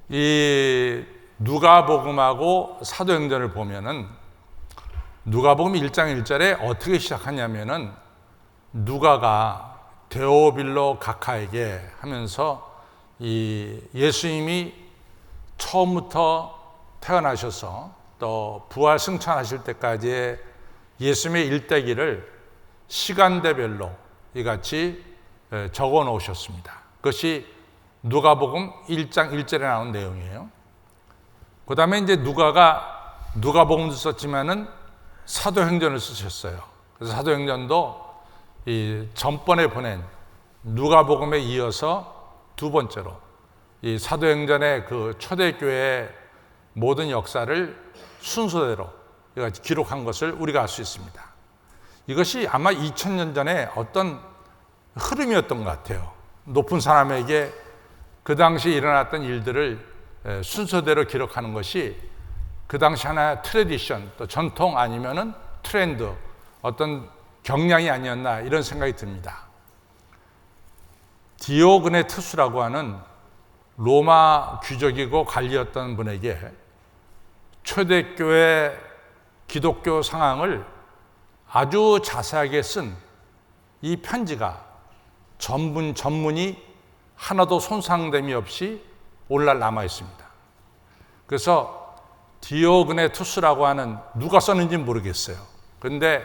이 누가복음하고 사도행전을 보면은 누가복음 1장 1절에 어떻게 시작하냐면은 누가가 데오빌로 각하에게 하면서 이 예수님이 처음부터 태어나셔서 또 부활 승천하실 때까지의 예수님의 일대기를 시간대별로 이같이 적어 놓으셨습니다. 그것이 누가복음 1장 1절에 나온 내용이에요. 그 다음에 이제 누가가 누가복음도 썼지만은 사도행전을 쓰셨어요. 그래서 사도행전도 이 전번에 보낸 누가복음에 이어서 두 번째로 이 사도행전의 그 초대교회의 모든 역사를 순서대로 기록한 것을 우리가 알 수 있습니다. 이것이 아마 2000년 전에 어떤 흐름이었던 것 같아요. 높은 사람에게 그 당시 일어났던 일들을 순서대로 기록하는 것이 그 당시 하나의 트레디션, 또 전통 아니면은 트렌드, 어떤 경향이 아니었나 이런 생각이 듭니다. 디오그네투스라고 하는 로마 귀족이고 관리였던 분에게 초대교회 기독교 상황을 아주 자세하게 쓴 이 편지가 전문이 하나도 손상됨이 없이 오늘날 남아 있습니다. 그래서 디오그네투스라고 하는 누가 썼는지는 모르겠어요. 그런데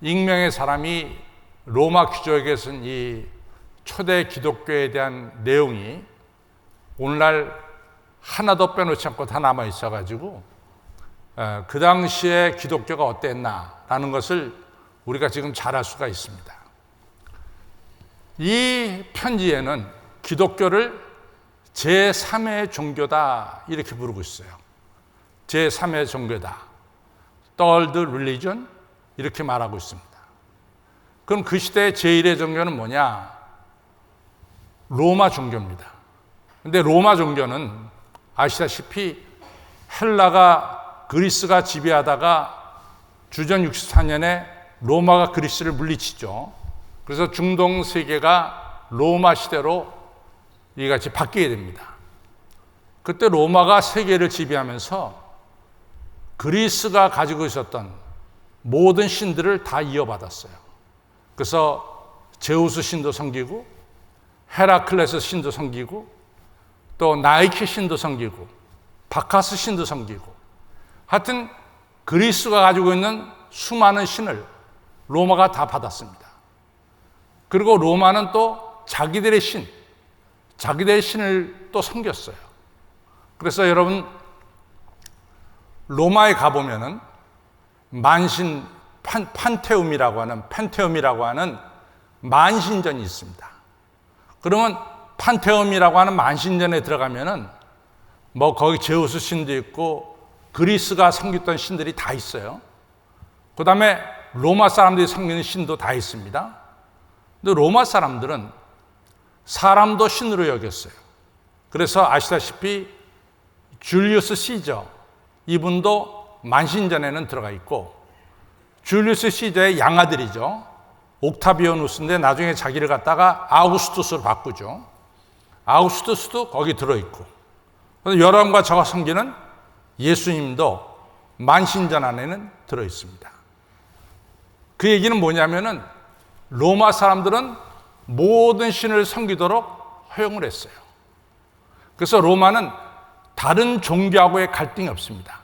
익명의 사람이 로마 귀족에게 쓴 이 초대 기독교에 대한 내용이 오늘날 하나도 빼놓지 않고 다 남아 있어가지고 그 당시에 기독교가 어땠나라는 것을 우리가 지금 잘 알 수가 있습니다. 이 편지에는 기독교를 제3의 종교다 이렇게 부르고 있어요. 제3의 종교다. Third religion 이렇게 말하고 있습니다. 그럼 그 시대의 제1의 종교는 뭐냐? 로마 종교입니다. 근데 로마 종교는 아시다시피 헬라가 그리스가 지배하다가 주전 64년에 로마가 그리스를 물리치죠. 그래서 중동 세계가 로마 시대로 이같이 바뀌게 됩니다. 그때 로마가 세계를 지배하면서 그리스가 가지고 있었던 모든 신들을 다 이어받았어요. 그래서 제우스 신도 섬기고 헤라클레스 신도 섬기고 또 나이키 신도 섬기고 바카스 신도 섬기고 하여튼 그리스가 가지고 있는 수많은 신을 로마가 다 받았습니다. 그리고 로마는 또 자기들의 신을 또 섬겼어요. 그래서 여러분 로마에 가보면은 만신 판테움이라고 하는 만신전이 있습니다. 그러면 판테움이라고 하는 만신전에 들어가면은 뭐 거기 제우스 신도 있고 그리스가 섬겼던 신들이 다 있어요. 그 다음에 로마 사람들이 섬기는 신도 다 있습니다. 근데 로마 사람들은 사람도 신으로 여겼어요. 그래서 아시다시피 줄리우스 시저 이분도 만신전에는 들어가 있고 줄리우스 시저의 양아들이죠. 옥타비아누스인데 나중에 자기를 갖다가 아우구스투스로 바꾸죠. 아우구스투스도 거기 들어있고 여러분과 저가 섬기는 예수님도 만신전 안에는 들어있습니다. 그 얘기는 뭐냐면은 로마 사람들은 모든 신을 섬기도록 허용을 했어요. 그래서 로마는 다른 종교하고의 갈등이 없습니다.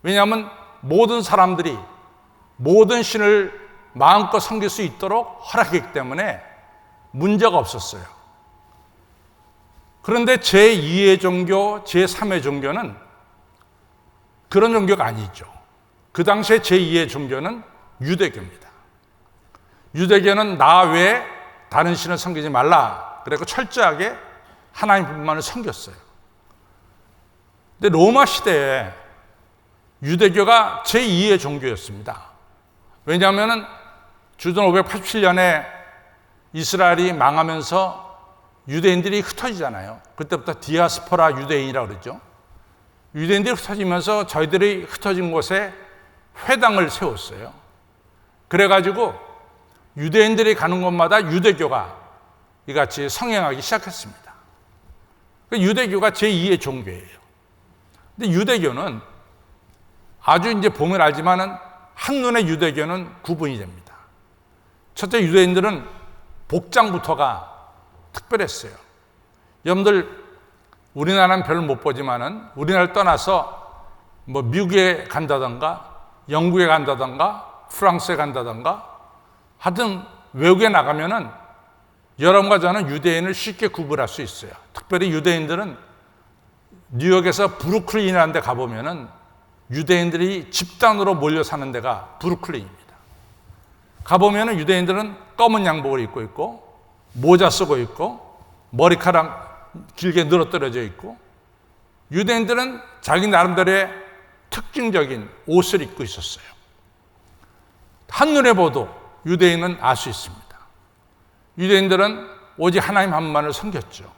왜냐하면 모든 사람들이 모든 신을 마음껏 섬길 수 있도록 허락했기 때문에 문제가 없었어요. 그런데 제2의 종교, 제3의 종교는 그런 종교가 아니죠. 그 당시에 제2의 종교는 유대교입니다. 유대교는 나 외에 다른 신을 섬기지 말라. 그래서 철저하게 하나님뿐만을 섬겼어요. 근데 로마 시대에 유대교가 제2의 종교였습니다. 왜냐하면 주전 587년에 이스라엘이 망하면서 유대인들이 흩어지잖아요. 그때부터 디아스포라 유대인이라고 그러죠. 유대인들이 흩어지면서 저희들이 흩어진 곳에 회당을 세웠어요. 그래가지고 유대인들이 가는 곳마다 유대교가 이같이 성행하기 시작했습니다. 유대교가 제2의 종교예요. 근데 유대교는 아주 이제 보면 알지만은 한눈에 유대교는 구분이 됩니다. 첫째, 유대인들은 복장부터가 특별했어요. 여러분들 우리나라는 별로 못 보지만은 우리나라를 떠나서 뭐 미국에 간다던가 영국에 간다던가 프랑스에 간다던가 하여튼 외국에 나가면은 여러분과 저는 유대인을 쉽게 구분할 수 있어요. 특별히 유대인들은 뉴욕에서 브루클린이라는 데 가보면은 유대인들이 집단으로 몰려 사는 데가 브루클린입니다. 가보면은 유대인들은 검은 양복을 입고 있고 모자 쓰고 있고 머리카락 길게 늘어뜨려져 있고 유대인들은 자기 나름대로의 특징적인 옷을 입고 있었어요. 한눈에 봐도 유대인은 알 수 있습니다. 유대인들은 오직 하나님 한 분만을 섬겼죠.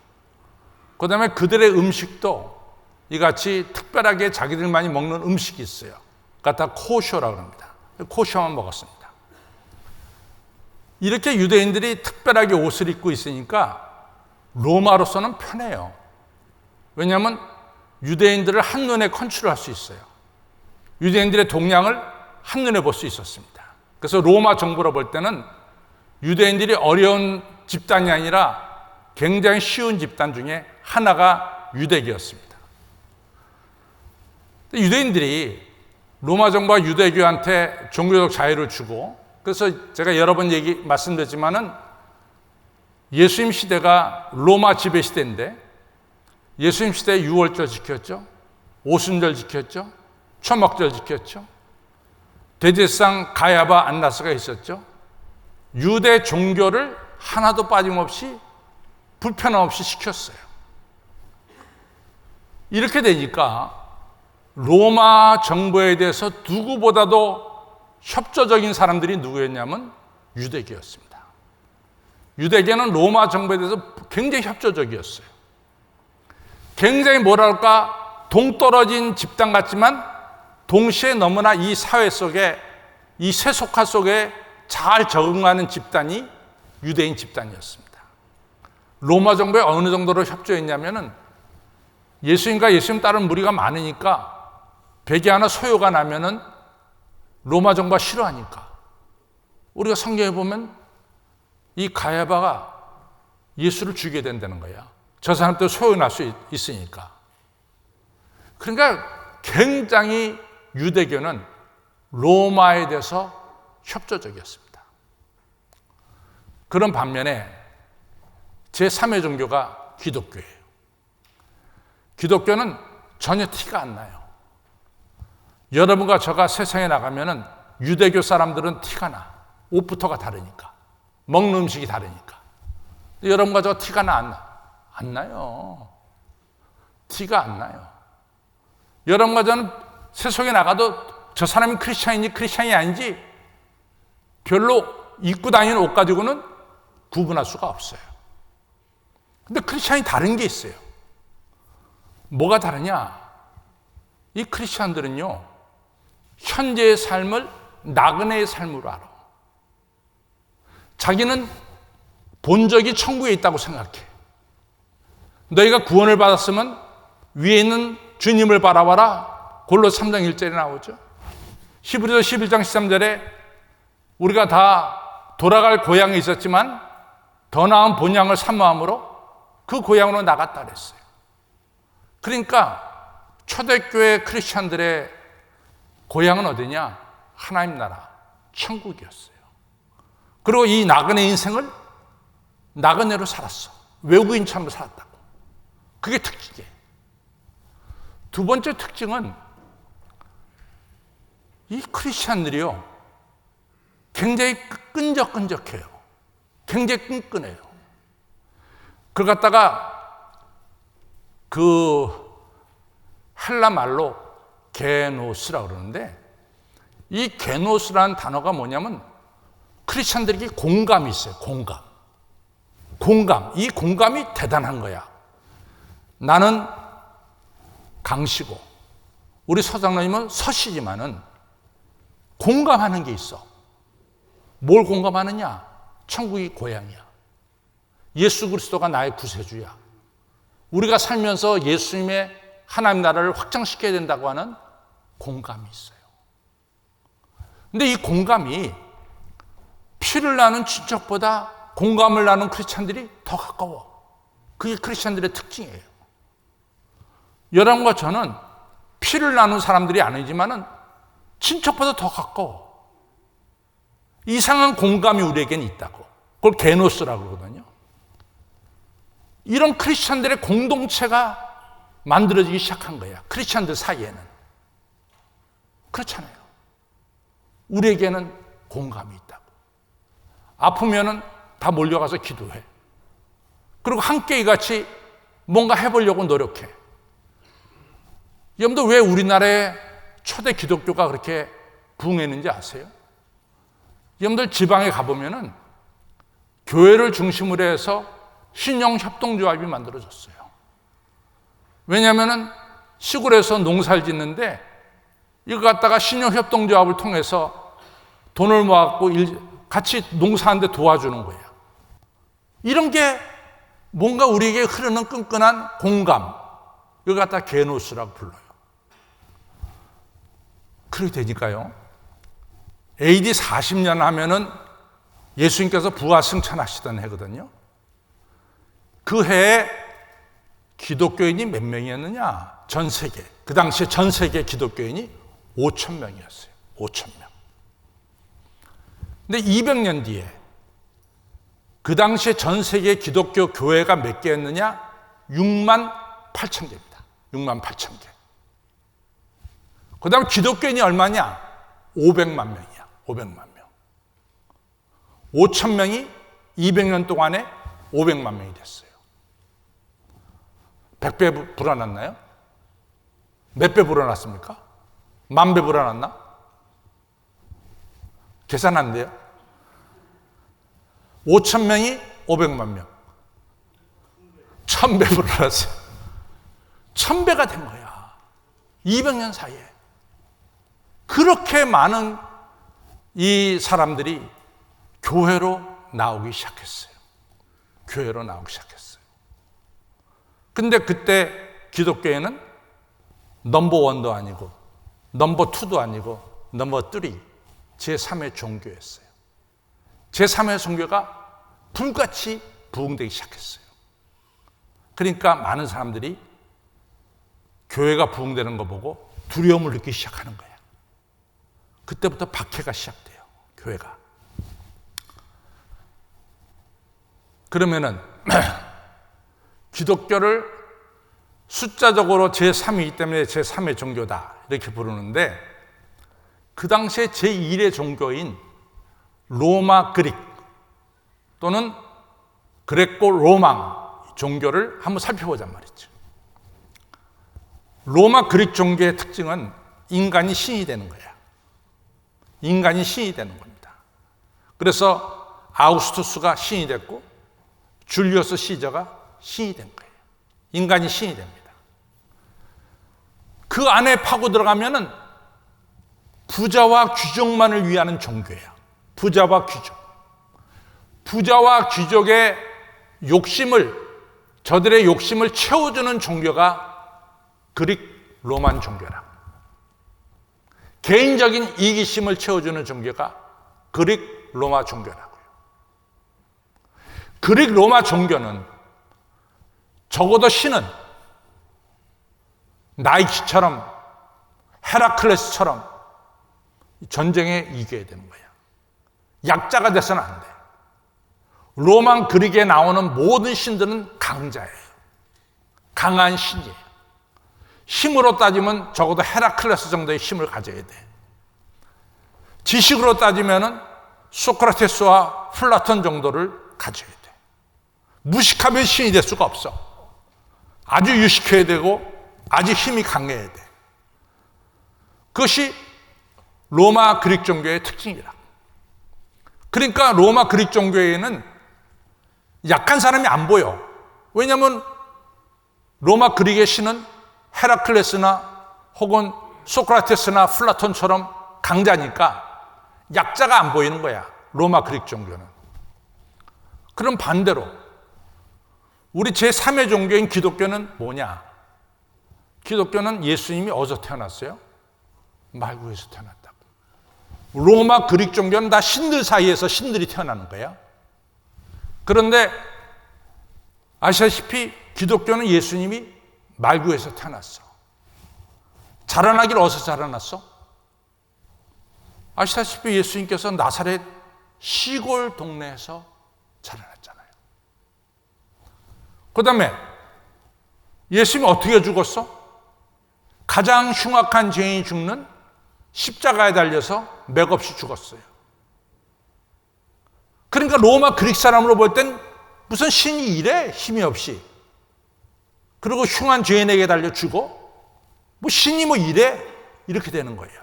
그 다음에 그들의 음식도 이같이 특별하게 자기들만이 먹는 음식이 있어요. 그러니까 다 코쇼라고 합니다. 코쇼만 먹었습니다. 이렇게 유대인들이 특별하게 옷을 입고 있으니까 로마로서는 편해요. 왜냐하면 유대인들을 한눈에 컨트롤할 수 있어요. 유대인들의 동향을 한눈에 볼 수 있었습니다. 그래서 로마 정부로 볼 때는 유대인들이 어려운 집단이 아니라 굉장히 쉬운 집단 중에 하나가 유대교였습니다. 유대인들이 로마 정부가 유대교한테 종교적 자유를 주고, 그래서 제가 여러 번 말씀드렸지만은 예수님 시대가 로마 지배 시대인데 예수님 시대에 유월절 지켰죠. 오순절 지켰죠. 초막절 지켰죠. 대제사장 가야바 안나스가 있었죠. 유대 종교를 하나도 빠짐없이 불편함 없이 시켰어요. 이렇게 되니까 로마 정부에 대해서 누구보다도 협조적인 사람들이 누구였냐면 유대교였습니다. 유대교는 로마 정부에 대해서 굉장히 협조적이었어요. 굉장히 뭐랄까 동떨어진 집단 같지만 동시에 너무나 이 사회 속에, 이 세속화 속에 잘 적응하는 집단이 유대인 집단이었습니다. 로마 정부에 어느 정도로 협조했냐면은 예수님과 예수님 따른 무리가 많으니까 베개 하나 소요가 나면은 로마 정부가 싫어하니까 우리가 성경에 보면 이 가야바가 예수를 죽이게 된다는 거야. 저 사람도 소요 날 수 있으니까. 그러니까 굉장히 유대교는 로마에 대해서 협조적이었습니다. 그런 반면에 제3의 종교가 기독교예요. 기독교는 전혀 티가 안 나요. 여러분과 저가 세상에 나가면은 유대교 사람들은 티가 나. 옷부터가 다르니까. 먹는 음식이 다르니까. 여러분과 저가 티가 나, 안 나? 안 나요. 티가 안 나요. 여러분과 저는 세상에 나가도 저 사람이 크리스찬인지 크리스찬이 아닌지 별로 입고 다니는 옷 가지고는 구분할 수가 없어요. 근데 크리스찬이 다른 게 있어요. 뭐가 다르냐? 이 크리스찬들은요, 현재의 삶을 나그네의 삶으로 알아. 자기는 본적이 천국에 있다고 생각해. 너희가 구원을 받았으면 위에 있는 주님을 바라봐라. 골로새 3장 1절에 나오죠. 히브리서 11장 13절에 우리가 다 돌아갈 고향에 있었지만 더 나은 본향을 사모함으로 그 고향으로 나갔다 그랬어요. 그러니까 초대교회 크리스찬들의 고향은 어디냐? 하나님 나라, 천국이었어요. 그리고 이 나그네 인생을 나그네로 살았어. 외국인처럼 살았다고. 그게 특징이에요. 두 번째 특징은 이 크리스찬들이요, 굉장히 끈적끈적해요. 굉장히 끈끈해요. 그걸 갖다가 그 헬라 말로 게노스라고 그러는데, 이 게노스라는 단어가 뭐냐면 크리스찬들에게 공감이 있어요. 공감. 이 공감이 대단한 거야. 나는 강시고 우리 서장로님은 서시지만은 공감하는 게 있어. 뭘 공감하느냐? 천국이 고향이야. 예수 그리스도가 나의 구세주야. 우리가 살면서 예수님의 하나님 나라를 확장시켜야 된다고 하는 공감이 있어요. 근데 이 공감이 피를 나눈 친척보다 공감을 나눈 크리스찬들이 더 가까워. 그게 크리스찬들의 특징이에요. 여러분과 저는 피를 나눈 사람들이 아니지만은 친척보다 더 가까워. 이상한 공감이 우리에겐 있다고. 그걸 게노스라고 그러거든요. 이런 크리스찬들의 공동체가 만들어지기 시작한 거야. 크리스찬들 사이에는. 그렇잖아요. 우리에게는 공감이 있다고. 아프면은 다 몰려가서 기도해. 그리고 함께 같이 뭔가 해보려고 노력해. 여러분들 왜 우리나라의 초대 기독교가 그렇게 부흥했는지 아세요? 여러분들 지방에 가보면은 교회를 중심으로 해서 신영협동조합이 만들어졌어요. 왜냐하면은 시골에서 농사를 짓는데 이거 갖다가 신영협동조합을 통해서 돈을 모아갖고 같이 농사하는데 도와주는 거예요. 이런 게 뭔가 우리에게 흐르는 끈끈한 공감, 이거 갖다 게노스라고 불러요. 그렇게 되니까요. AD 40년 하면은 예수님께서 부활 승천하시던 해거든요. 그 해에 기독교인이 몇 명이었느냐? 전 세계. 그 당시에 전 세계 기독교인이 5천 명이었어요. 5천 명. 근데 200년 뒤에 그 당시에 전 세계 기독교 교회가 몇 개였느냐? 6만 8천 개입니다. 6만 8천 개. 그 다음 기독교인이 얼마냐? 500만 명이야. 500만 명. 5천 명이 200년 동안에 500만 명이 됐어요. 100배 불어났나요? 몇 배 불어났습니까? 10,000배 불어났나? 계산 안 돼요? 5천 명이 500만 명. 1,000배 불어났어요. 1,000배가 된 거야. 200년 사이에. 그렇게 많은 이 사람들이 교회로 나오기 시작했어요. 교회로 나오기 시작했어요. 근데 그때 기독교회는 넘버 원도 아니고 넘버 투도 아니고 넘버 3, 제3의 종교였어요. 제3의 종교가 불같이 부흥되기 시작했어요. 그러니까 많은 사람들이 교회가 부흥되는 거 보고 두려움을 느끼기 시작하는 거예요. 그때부터 박해가 시작돼요. 교회가. 그러면은 기독교를 숫자적으로 제3이기 때문에 제3의 종교다 이렇게 부르는데 그 당시에 제1의 종교인 로마 그릭 또는 그레코 로망 종교를 한번 살펴보자는 말이죠. 로마 그릭 종교의 특징은 인간이 신이 되는 거야. 인간이 신이 되는 겁니다. 그래서 아우구스투스가 신이 됐고 줄리어스 시저가 신이 된 거예요. 인간이 신이 됩니다. 그 안에 파고 들어가면은 부자와 귀족만을 위하는 종교예요. 부자와 귀족. 부자와 귀족의 저들의 욕심을 채워주는 종교가 그릭 로만 종교라. 개인적인 이기심을 채워주는 종교가 그릭 로마 종교라고요. 그릭 로마 종교는 적어도 신은 나이키처럼 헤라클레스처럼 전쟁에 이겨야 되는 거야. 약자가 돼서는 안 돼. 로마 그릭에 나오는 모든 신들은 강자예요. 강한 신이에요. 힘으로 따지면 적어도 헤라클레스 정도의 힘을 가져야 돼. 지식으로 따지면 소크라테스와 플라톤 정도를 가져야 돼. 무식하면 신이 될 수가 없어. 아주 유식해야 되고 아주 힘이 강해야 돼. 그것이 로마 그릭 종교의 특징이라. 그러니까 로마 그릭 종교에는 약한 사람이 안 보여. 왜냐하면 로마 그릭의 신은 헤라클레스나 혹은 소크라테스나 플라톤처럼 강자니까 약자가 안 보이는 거야. 로마 그릭 종교는. 그럼 반대로 우리 제3의 종교인 기독교는 뭐냐? 기독교는 예수님이 어디서 태어났어요? 말구에서 태어났다고. 로마 그릭 종교는 다 신들 사이에서 신들이 태어나는 거야. 그런데 아시다시피 기독교는 예수님이 말구에서 태어났어. 자라나기를 어디서 자라났어? 아시다시피 예수님께서 나사렛 시골 동네에서 자라났잖아요. 그 다음에 예수님이 어떻게 죽었어? 가장 흉악한 죄인이 죽는 십자가에 달려서 맥없이 죽었어요. 그러니까 로마 그릭 사람으로 볼 땐 무슨 신이 이래? 힘이 없이. 그리고 흉한 죄인에게 달려 죽어? 뭐 신이 뭐 이래? 이렇게 되는 거예요.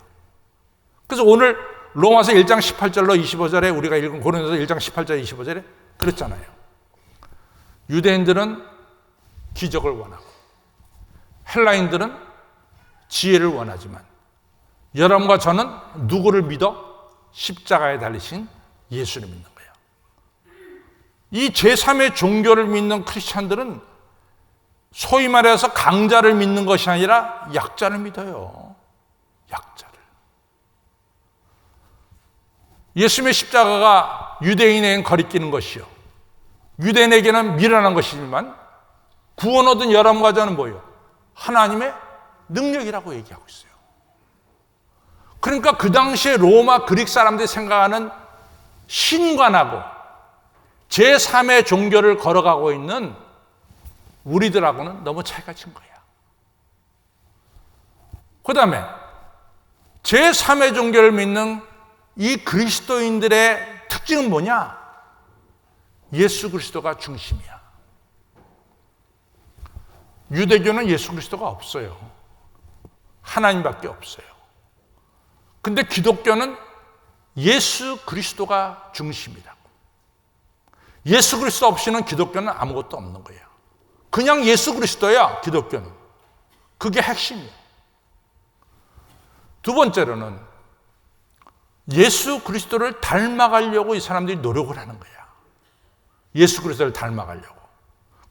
그래서 오늘 로마서 1장 18절로 25절에 우리가 읽은 고린도서 1장 18절 25절에 그랬잖아요. 유대인들은 기적을 원하고 헬라인들은 지혜를 원하지만 여러분과 저는 누구를 믿어? 십자가에 달리신 예수를 믿는 거예요. 이 제3의 종교를 믿는 크리스찬들은 소위 말해서 강자를 믿는 것이 아니라 약자를 믿어요. 약자를. 예수님의 십자가가 유대인에게는 거리끼는 것이요, 유대인에게는 미련한 것이지만 구원 얻은 여러분과 저는 뭐예요? 하나님의 능력이라고 얘기하고 있어요. 그러니까 그 당시에 로마 그릭 사람들이 생각하는 신관하고 제3의 종교를 걸어가고 있는 우리들하고는 너무 차이가 친 거야. 그 다음에 제3의 종교를 믿는 이 그리스도인들의 특징은 뭐냐? 예수 그리스도가 중심이야. 유대교는 예수 그리스도가 없어요. 하나님밖에 없어요. 근데 기독교는 예수 그리스도가 중심이라고. 예수 그리스도 없이는 기독교는 아무것도 없는 거예요. 그냥 예수 그리스도야, 기독교는. 그게 핵심이에요. 두 번째로는 예수 그리스도를 닮아가려고 이 사람들이 노력을 하는 거야. 예수 그리스도를 닮아가려고.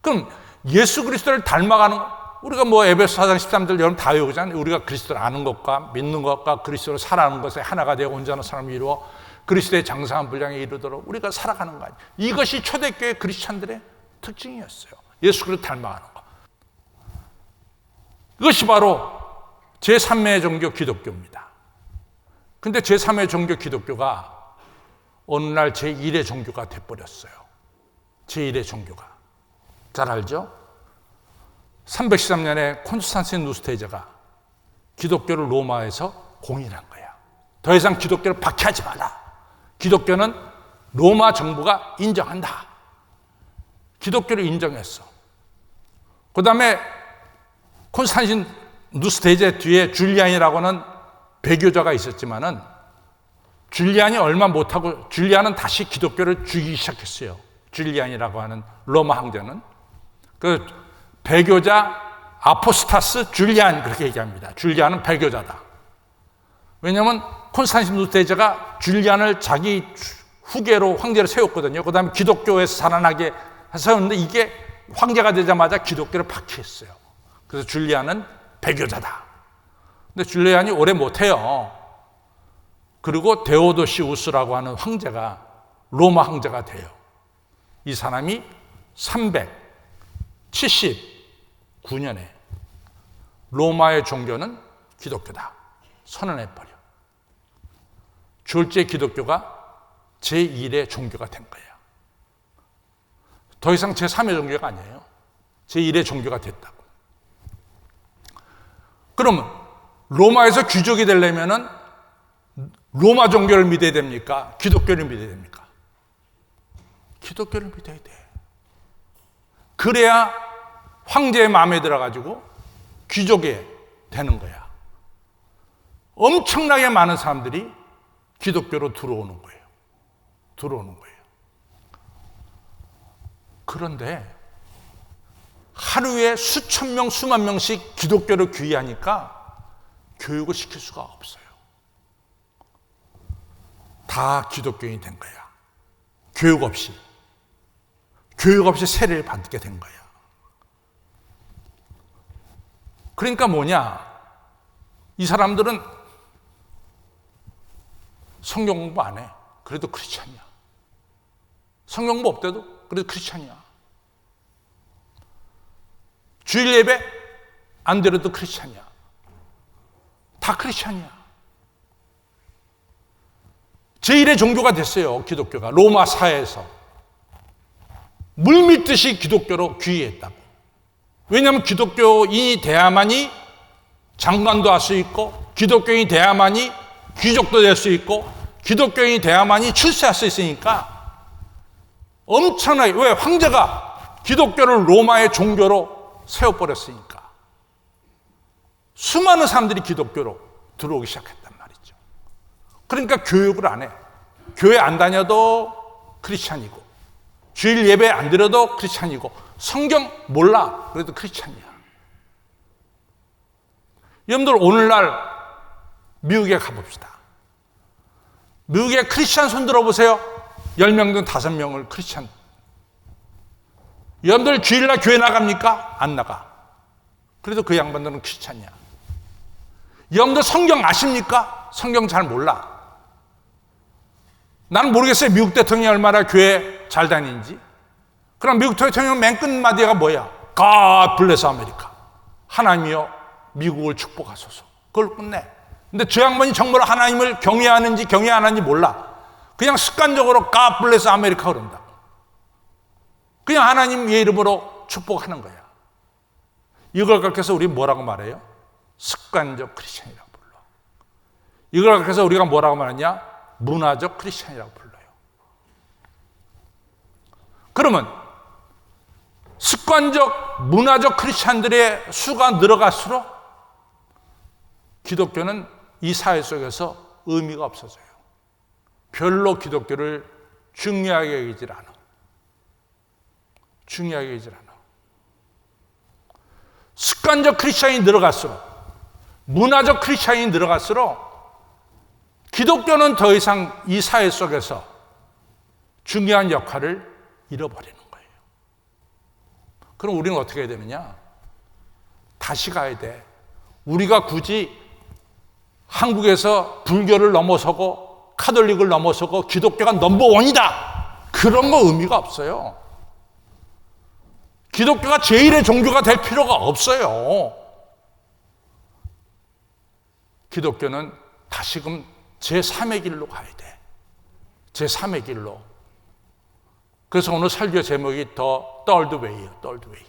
그럼 예수 그리스도를 닮아가는 거, 우리가 뭐 에베소 4장 13절 여러분 다 외우잖아요. 우리가 그리스도를 아는 것과 믿는 것과 그리스도를 살아가는 것에 하나가 되어 온전한 사람을 이루어 그리스도의 장성한 분량에 이르도록 우리가 살아가는 거 아니에요. 이것이 초대교회 크리스찬들의 특징이었어요. 예수 그리스도를 닮아가는 거. 이것이 바로 제3의 종교 기독교입니다. 근데 제3의 종교 기독교가 어느 날 제1의 종교가 돼버렸어요. 제1의 종교가. 잘 알죠? 313년에 콘스탄틴 누스테이저가 기독교를 로마에서 공인한 거야. 더 이상 기독교를 박해하지 마라. 기독교는 로마 정부가 인정한다. 기독교를 인정했어. 그 다음에 콘스탄틴 누스테이저 뒤에 줄리안이라고 하는 배교자가 있었지만은 줄리안이 얼마 못하고 줄리안은 다시 기독교를 죽이기 시작했어요. 줄리안이라고 하는 로마 황제는. 그 배교자 아포스타스 줄리안 그렇게 얘기합니다. 줄리안은 배교자다. 왜냐하면 콘스탄틴 누스테이저가 줄리안을 자기 후계로 황제로 세웠거든요. 그 다음에 기독교에서 살아나게 세웠는데 이게 황제가 되자마자 기독교를 박해했어요. 그래서 줄리안은 배교자다. 근데 줄리안이 오래 못해요. 그리고 데오도시우스라고 하는 황제가 로마 황제가 돼요. 이 사람이 379년에 로마의 종교는 기독교다 선언해버려. 졸제 기독교가 제1의 종교가 된 거예요. 더 이상 제3의 종교가 아니에요. 제1의 종교가 됐다고. 그러면 로마에서 귀족이 되려면은 로마 종교를 믿어야 됩니까? 기독교를 믿어야 됩니까? 기독교를 믿어야 돼. 그래야 황제의 마음에 들어가지고 귀족이 되는 거야. 엄청나게 많은 사람들이 기독교로 들어오는 거예요. 들어오는 거예요. 그런데 하루에 수천 명, 수만 명씩 기독교를 귀의하니까 교육을 시킬 수가 없어요. 다 기독교인이 된 거야. 교육 없이 세례를 받게 된 거야. 그러니까 뭐냐? 이 사람들은 성경 공부 안 해. 그래도 크리스찬이야. 성경 공부 없대도 그래도 크리스찬이야. 주일 예배 안 드려도 크리스찬이야. 다 크리스찬이야. 제1의 종교가 됐어요. 기독교가 로마 사회에서 물밀듯이 기독교로 귀의했다고. 왜냐하면 기독교인이 돼야만이 장관도 할 수 있고, 기독교인이 돼야만이 귀족도 될 수 있고, 기독교인이 돼야만이 출세할 수 있으니까 엄청나게, 왜? 황제가 기독교를 로마의 종교로 세워버렸으니까 수많은 사람들이 기독교로 들어오기 시작했단 말이죠. 그러니까 교육을 안 해. 교회 안 다녀도 크리스찬이고, 주일 예배 안 드려도 크리스찬이고, 성경 몰라 그래도 크리스찬이야. 여러분들 오늘날 미국에 가봅시다. 미국에 크리스찬 손 들어보세요. 10명 중 5명을 크리스찬. 여러분들 주일날 교회 나갑니까? 안 나가. 그래도 그 양반들은 크리스찬이야. 여러분들 성경 아십니까? 성경 잘 몰라. 나는 모르겠어요. 미국 대통령이 얼마나 교회 잘 다니는지. 그럼 미국 대통령 맨 끝마디가 뭐야? God bless America. 하나님이여 미국을 축복하소서. 그걸 끝내. 근데 저 양반이 정말 하나님을 경외하는지 경외 안 하는지 몰라. 그냥 습관적으로 God bless America 그런다. 그냥 하나님 의 이름으로 축복하는 거야. 이걸 가르쳐서 우리 뭐라고 말해요? 습관적 크리스찬이라고 불러. 이걸 가르쳐서 우리가 뭐라고 말하냐? 문화적 크리스찬이라고 불러요. 그러면 습관적 문화적 크리스찬들의 수가 늘어갈수록 기독교는 이 사회 속에서 의미가 없어져요. 별로 기독교를 중요하게 여기질 않아. 중요하게 여기질 않아. 습관적 크리스찬이 늘어갈수록, 문화적 크리스찬이 늘어갈수록 기독교는 더 이상 이 사회 속에서 중요한 역할을 잃어버리는 거예요. 그럼 우리는 어떻게 해야 되느냐? 다시 가야 돼. 우리가 굳이 한국에서 불교를 넘어서고 카톨릭을 넘어서고 기독교가 넘버원이다. 그런 거 의미가 없어요. 기독교가 제1의 종교가 될 필요가 없어요. 기독교는 다시금 제3의 길로 가야 돼. 제3의 길로. 그래서 오늘 설교 제목이 더 third way예요. third way.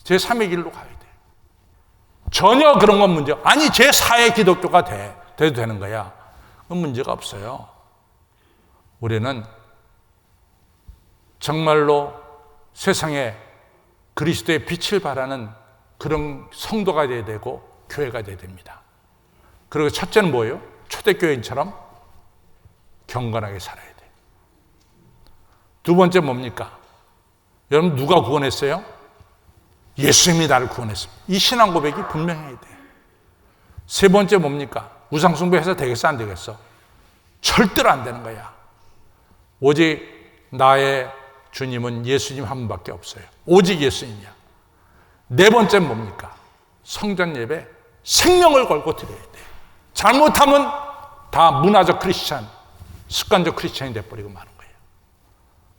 제3의 길로 가야 돼. 전혀 그런 건 문제. 아니 제4의 기독교가 돼도 되는 거야. 그건 문제가 없어요. 우리는 정말로 세상에 그리스도의 빛을 발하는 그런 성도가 돼야 되고 교회가 돼야 됩니다. 그리고 첫째는 뭐예요? 초대교인처럼 경건하게 살아야 돼. 두 번째 뭡니까? 여러분 누가 구원했어요? 예수님이 나를 구원했습니다. 이 신앙 고백이 분명해야 돼. 세 번째 뭡니까? 우상숭배해서 되겠어 안 되겠어? 절대로 안 되는 거야. 오직 나의 주님은 예수님 한 분밖에 없어요. 오직 예수님이야. 네 번째는 뭡니까? 성전 예배 생명을 걸고 드려야 돼. 잘못하면 다 문화적 크리스찬, 습관적 크리스찬이 돼버리고 마는 거예요.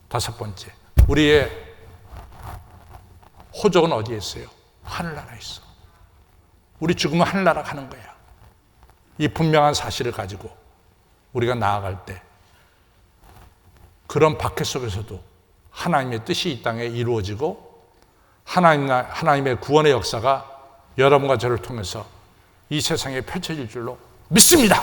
다섯 번째, 우리의 호적은 어디에 있어요? 하늘나라에 있어. 우리 죽으면 하늘나라 가는 거야. 이 분명한 사실을 가지고 우리가 나아갈 때 그런 박해 속에서도 하나님의 뜻이 이 땅에 이루어지고 하나님의 구원의 역사가 여러분과 저를 통해서 이 세상에 펼쳐질 줄로 믿습니다.